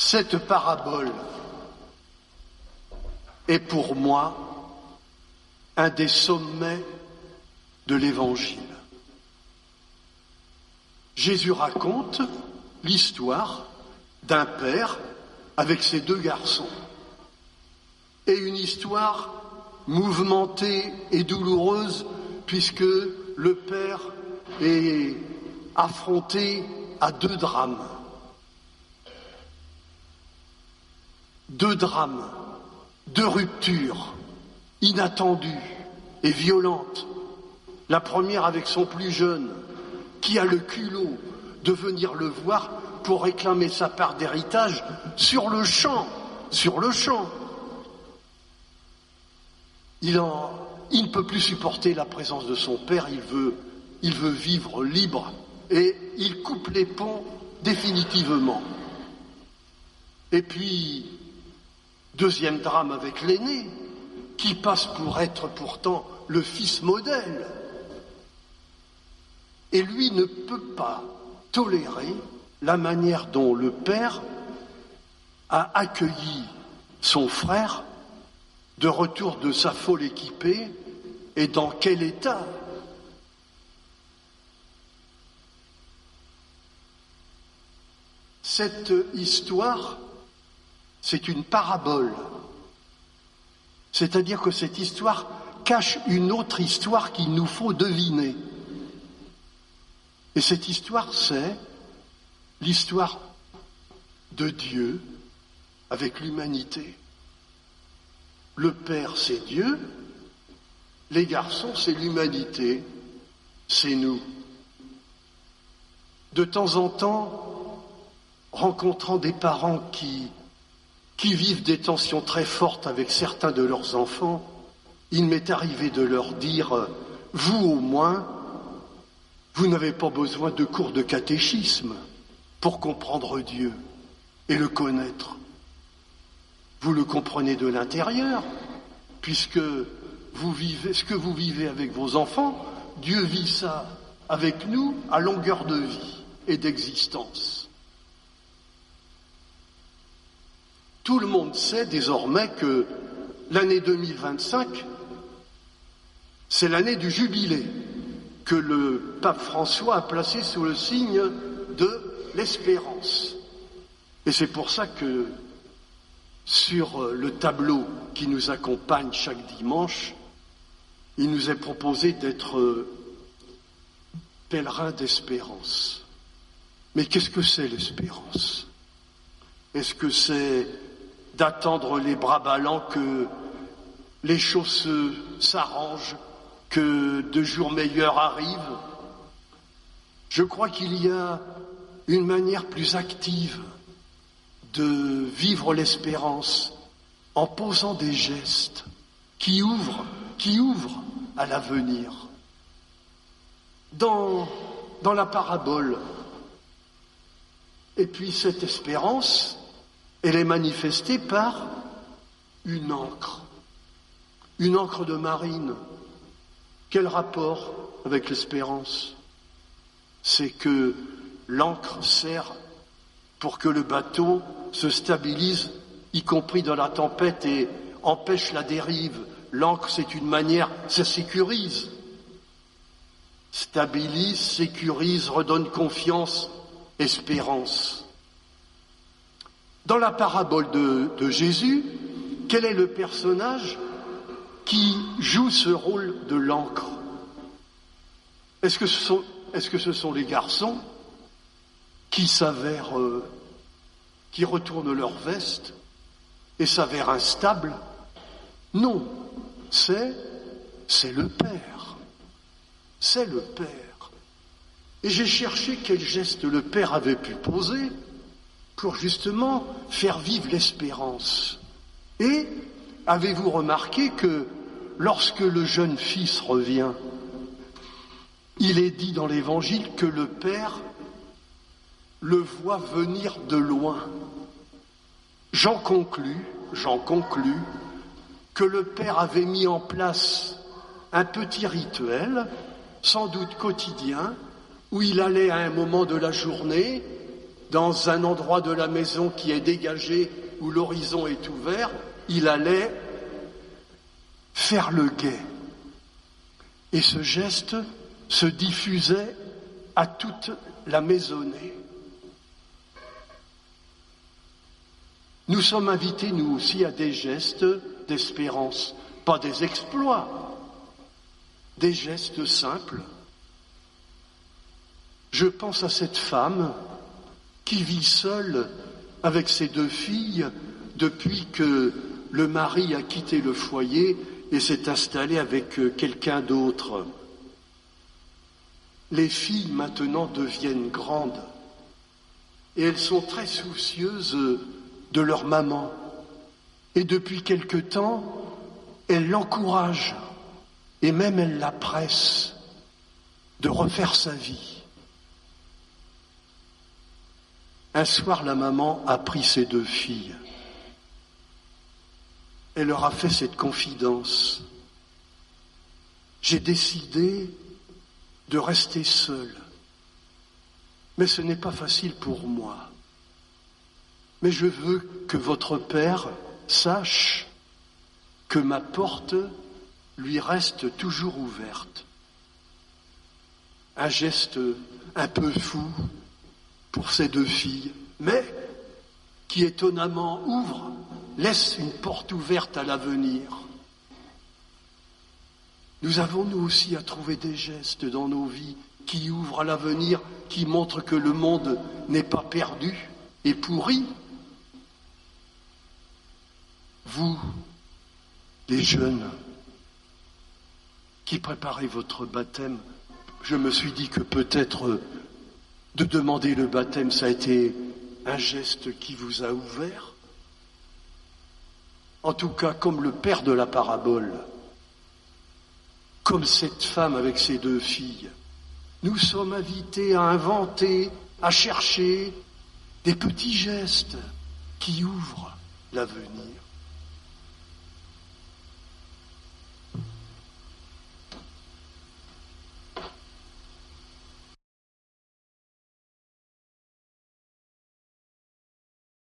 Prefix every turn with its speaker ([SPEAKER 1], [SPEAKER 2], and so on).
[SPEAKER 1] Cette parabole est pour moi un des sommets de l'Évangile. Jésus raconte l'histoire d'un père avec ses deux garçons. Et une histoire mouvementée et douloureuse puisque le père est affronté à deux drames. Deux drames, deux ruptures inattendues et violentes. La première avec son plus jeune, qui a le culot de venir le voir pour réclamer sa part d'héritage sur le champ. Il ne peut plus supporter la présence de son père, il veut vivre libre et il coupe les ponts définitivement. Et puis, deuxième drame avec l'aîné, qui passe pour être pourtant le fils modèle. Et lui ne peut pas tolérer la manière dont le père a accueilli son frère de retour de sa folle équipée et dans quel état. Cette histoire, c'est une parabole. C'est-à-dire que cette histoire cache une autre histoire qu'il nous faut deviner. Et cette histoire, c'est l'histoire de Dieu avec l'humanité. Le Père, c'est Dieu. Les garçons, c'est l'humanité. C'est nous. De temps en temps, rencontrant des parents qui vivent des tensions très fortes avec certains de leurs enfants, il m'est arrivé de leur dire « Vous, au moins, vous n'avez pas besoin de cours de catéchisme pour comprendre Dieu et le connaître. Vous le comprenez de l'intérieur, puisque vous vivez ce que vous vivez avec vos enfants, Dieu vit ça avec nous à longueur de vie et d'existence. » Tout le monde sait désormais que l'année 2025, c'est l'année du jubilé que le pape François a placé sous le signe de l'espérance. Et c'est pour ça que sur le tableau qui nous accompagne chaque dimanche, il nous est proposé d'être pèlerins d'espérance. Mais qu'est-ce que c'est l'espérance? Est-ce que c'est d'attendre les bras ballants que les choses s'arrangent, que de jours meilleurs arrivent? Je crois qu'il y a une manière plus active de vivre l'espérance en posant des gestes qui ouvrent à l'avenir. Dans la parabole, et puis cette espérance, elle est manifestée par une encre de marine. Quel rapport avec l'espérance? C'est que l'encre sert pour que le bateau se stabilise, y compris dans la tempête, et empêche la dérive. L'encre, c'est une manière, ça sécurise. Stabilise, sécurise, redonne confiance, espérance. Dans la parabole de Jésus, quel est le personnage qui joue ce rôle de l'encre? Est-ce que ce sont les garçons qui qui retournent leur veste et s'avèrent instables? Non, c'est le Père. C'est le Père. Et j'ai cherché quel geste le Père avait pu poser pour justement faire vivre l'espérance. Et avez-vous remarqué que lorsque le jeune fils revient, il est dit dans l'Évangile que le Père le voit venir de loin. J'en conclus que le Père avait mis en place un petit rituel, sans doute quotidien, où il allait à un moment de la journée dans un endroit de la maison qui est dégagé, où l'horizon est ouvert, il allait faire le guet. Et ce geste se diffusait à toute la maisonnée. Nous sommes invités, nous aussi, à des gestes d'espérance, pas des exploits, des gestes simples. Je pense à cette femme qui vit seule avec ses 2 filles depuis que le mari a quitté le foyer et s'est installé avec quelqu'un d'autre. Les filles maintenant deviennent grandes et elles sont très soucieuses de leur maman. Et depuis quelque temps, elles l'encouragent et même elles la pressent de refaire sa vie. Un soir, la maman a pris ses 2 filles. Elle leur a fait cette confidence. J'ai décidé de rester seule. Mais ce n'est pas facile pour moi. Mais je veux que votre père sache que ma porte lui reste toujours ouverte. Un geste un peu fou pour ces 2 filles, mais qui étonnamment laisse une porte ouverte à l'avenir. Nous avons nous aussi à trouver des gestes dans nos vies qui ouvrent à l'avenir, qui montrent que le monde n'est pas perdu et pourri. Vous, les jeunes, qui préparez votre baptême, je me suis dit que peut-être de demander le baptême, ça a été un geste qui vous a ouvert. En tout cas, comme le père de la parabole, comme cette femme avec ses 2 filles, nous sommes invités à inventer, à chercher des petits gestes qui ouvrent l'avenir.